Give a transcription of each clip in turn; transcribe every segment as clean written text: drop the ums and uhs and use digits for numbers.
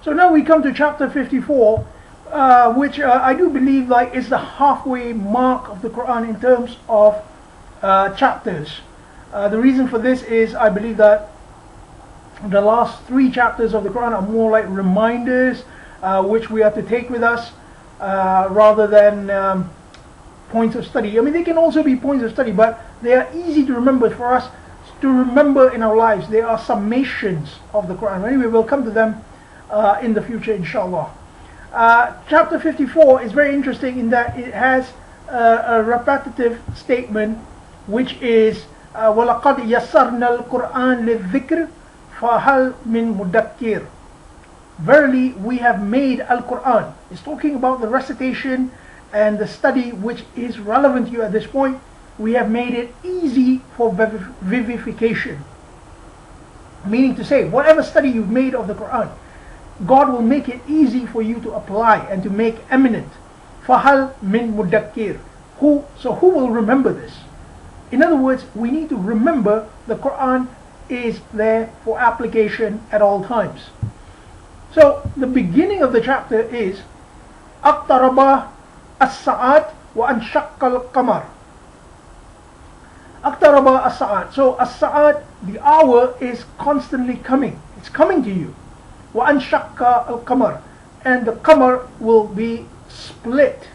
So now we come to chapter 54, which I do believe like is the halfway mark of the Quran in terms of chapters. The reason for this is I believe that the last 3 chapters of the Quran are more like reminders which we have to take with us rather than points of study. I mean, they can also be points of study, but they are easy to remember for us to remember in our lives. They are summations of the Quran. Anyway, we'll come to them in the future, inshallah. Chapter 54 is very interesting in that it has a repetitive statement, which is وَلَقَدْ يَسَّرْنَا الْقُرْآنَ لِلذِّكْرِ فَهَلْ مِن مُدَّكِّرٍ. Verily, we have made Al-Quran. It's talking about the recitation and the study which is relevant to you at this point. We have made it easy for vivification. Meaning to say, whatever study you've made of the Quran, God will make it easy for you to apply and to make eminent. فَهَلْ مِن مُدَّكِّرٍ. Who will remember this? In other words, we need to remember the Quran is there for application at all times. So the beginning of the chapter is اقترب الساعات وانشق القمر. اقترب الساعات. So as-sa'at, the hour, is constantly coming. It's coming to you. وانشق القمر, and the qamar will be split.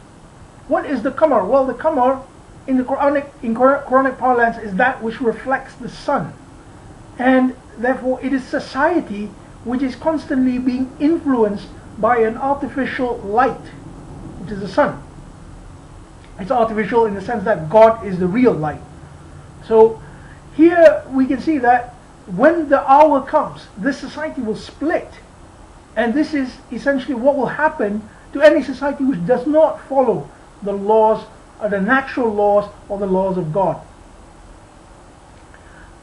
What is the qamar? Well, the qamar in the Quranic parlance is that which reflects the sun, and therefore it is society which is constantly being influenced by an artificial light, which is the sun. It's artificial in the sense that God is the real light. So here we can see that when the hour comes, this society will split, and this is essentially what will happen to any society which does not follow the laws, or the natural laws, or the laws of God.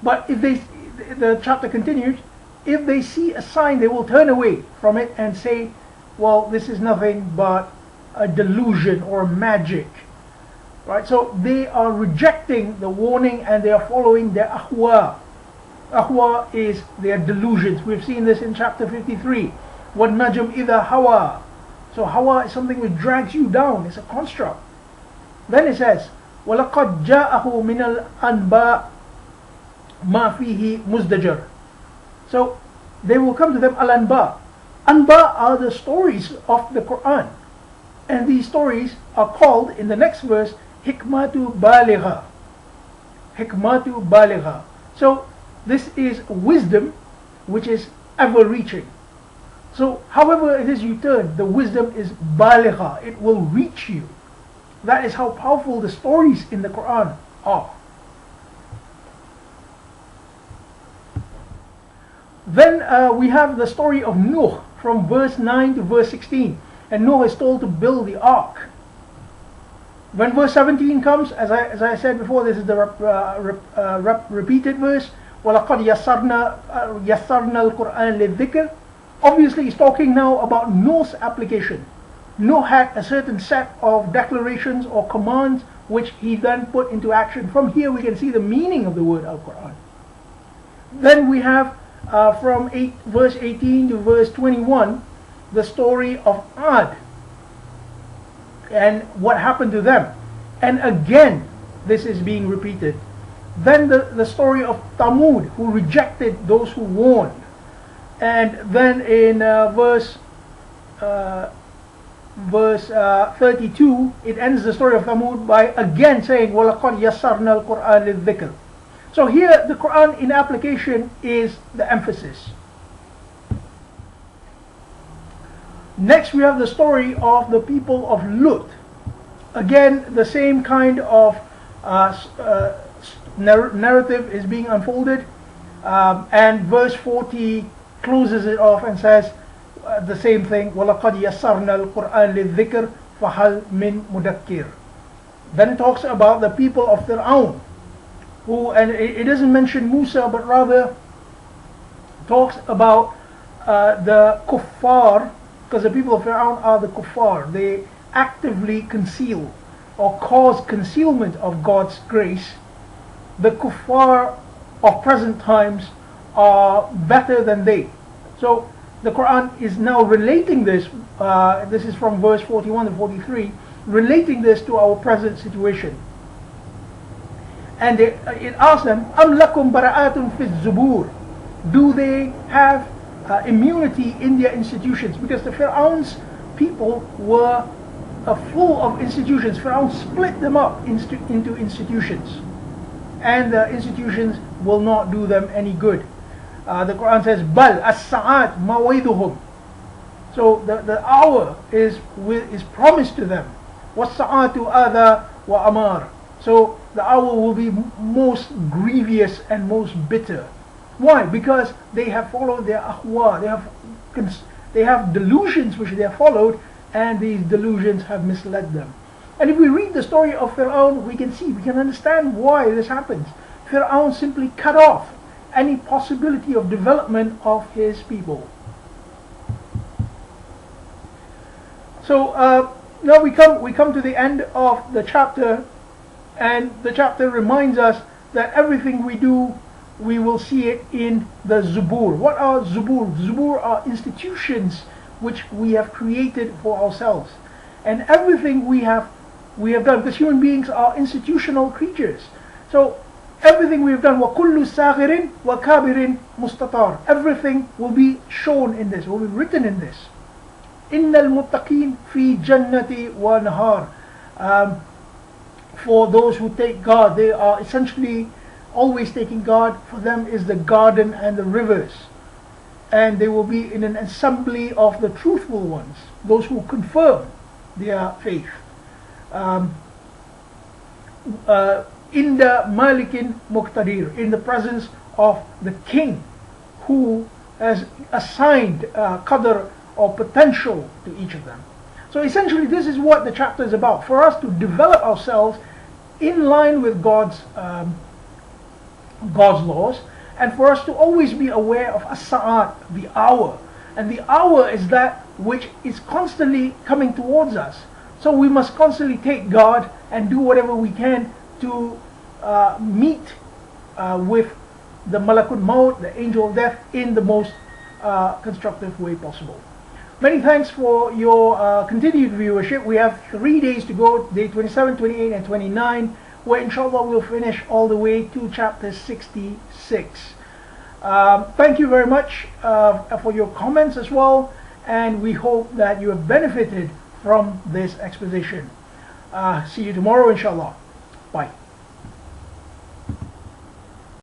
But if the chapter continues, if they see a sign, they will turn away from it and say, well, this is nothing but a delusion or magic. Right? So they are rejecting the warning and they are following their ahwa. Ahwa is their delusions. We've seen this in chapter 53. وَالنَّجْمِ إِذَا hawa. So hawa is something which drags you down. It's a construct. Then it says, وَلَقَدْ جَاءَهُ مِنَ الْأَنْبَاءِ مَا فِيهِ مُزْدَجَرٍ. So they will come to them al-anba. Anba are the stories of the Quran, and these stories are called in the next verse hikmatu baligha. Hikmatu baligha. So this is wisdom which is ever reaching. So however it is you turn, the wisdom is baligha. It will reach you. That is how powerful the stories in the Quran are. Then we have the story of Nuh from verse 9 to verse 16. And Nuh is told to build the ark. When verse 17 comes, as I said before, this is the repeated verse. وَلَقَدْ يَسَّرْنَا الْقُرْآنَ لِلذِّكْرِ. Obviously he's talking now about Nuh's application. Nuh had a certain set of declarations or commands which he then put into action. From here we can see the meaning of the word Al-Quran. Then we have from verse 18 to verse 21, the story of Ad and what happened to them. And again, this is being repeated. Then the story of Thamud, who rejected those who warned. And then in verse 32, it ends the story of Thamud by again saying, وَلَقَدْ يَسَّرْنَا الْقُرْآنَ لِلذِّكْرِ. So here the Quran in application is the emphasis. Next we have the story of the people of Lut. Again, the same kind of narrative is being unfolded, and verse 40 closes it off and says the same thing. وَلَقَدْ يَسَّرْنَا الْقُرْآنَ لِلذِّكْرِ فَهَلْ مِن مُدَكِّرٍ. Then it talks about the people of Fir'aun, who, and it doesn't mention Musa, but rather talks about the kuffar, because the people of Fir'aun are the kuffar. They actively conceal or cause concealment of God's grace. The kuffar of present times are better than they. So the Quran is now relating this, this is from verse 41 to 43, relating this to our present situation. And it asks them, أَمْ لَكُمْ بَرَآتٌ فِي الزُّبُورِ, do they have immunity in their institutions? Because the Fir'aun's people were full of institutions. Fir'aun split them up into institutions, and the institutions will not do them any good. The Quran says, "Bal as-sa'at maw'iduhum." So the hour is promised to them. Was-sa'atu adha wa amar. So the hour will be most grievous and most bitter. Why? Because they have followed their ahwa. They have delusions which they have followed, and these delusions have misled them. And if we read the story of Fir'aun, we can understand why this happens. Fir'aun simply cut off any possibility of development of his people. So now we come to the end of the chapter, and the chapter reminds us that everything we do, we will see it in the Zubur. What are Zubur? Zubur are institutions which we have created for ourselves, and everything we have done, because human beings are institutional creatures. So everything we have done, وَكُلُّ سَاغِرٍ وَكَابِرٍ مُسْتَطَارٍ, everything will be shown in this, will be written in this. إِنَّ الْمُتَّقِينَ فِي جَنَّةِ وَنَهَارٍ. For those who take God, they are essentially always taking God. For them is the garden and the rivers, and they will be in an assembly of the truthful ones, those who confirm their faith. In the Malikin Muqtadir, in the presence of the king who has assigned qadr or potential to each of them. So essentially this is what the chapter is about, for us to develop ourselves in line with God's laws, and for us to always be aware of as-sa'at, the hour. And the hour is that which is constantly coming towards us. So we must constantly take God and do whatever we can to meet with the Malakul Maut, the angel of death, in the most constructive way possible. Many thanks for your continued viewership. We have 3 days to go, day 27, 28 and 29, where inshallah we'll finish all the way to chapter 66. Thank you very much for your comments as well, and we hope that you have benefited from this exposition. See you tomorrow inshallah. Bye.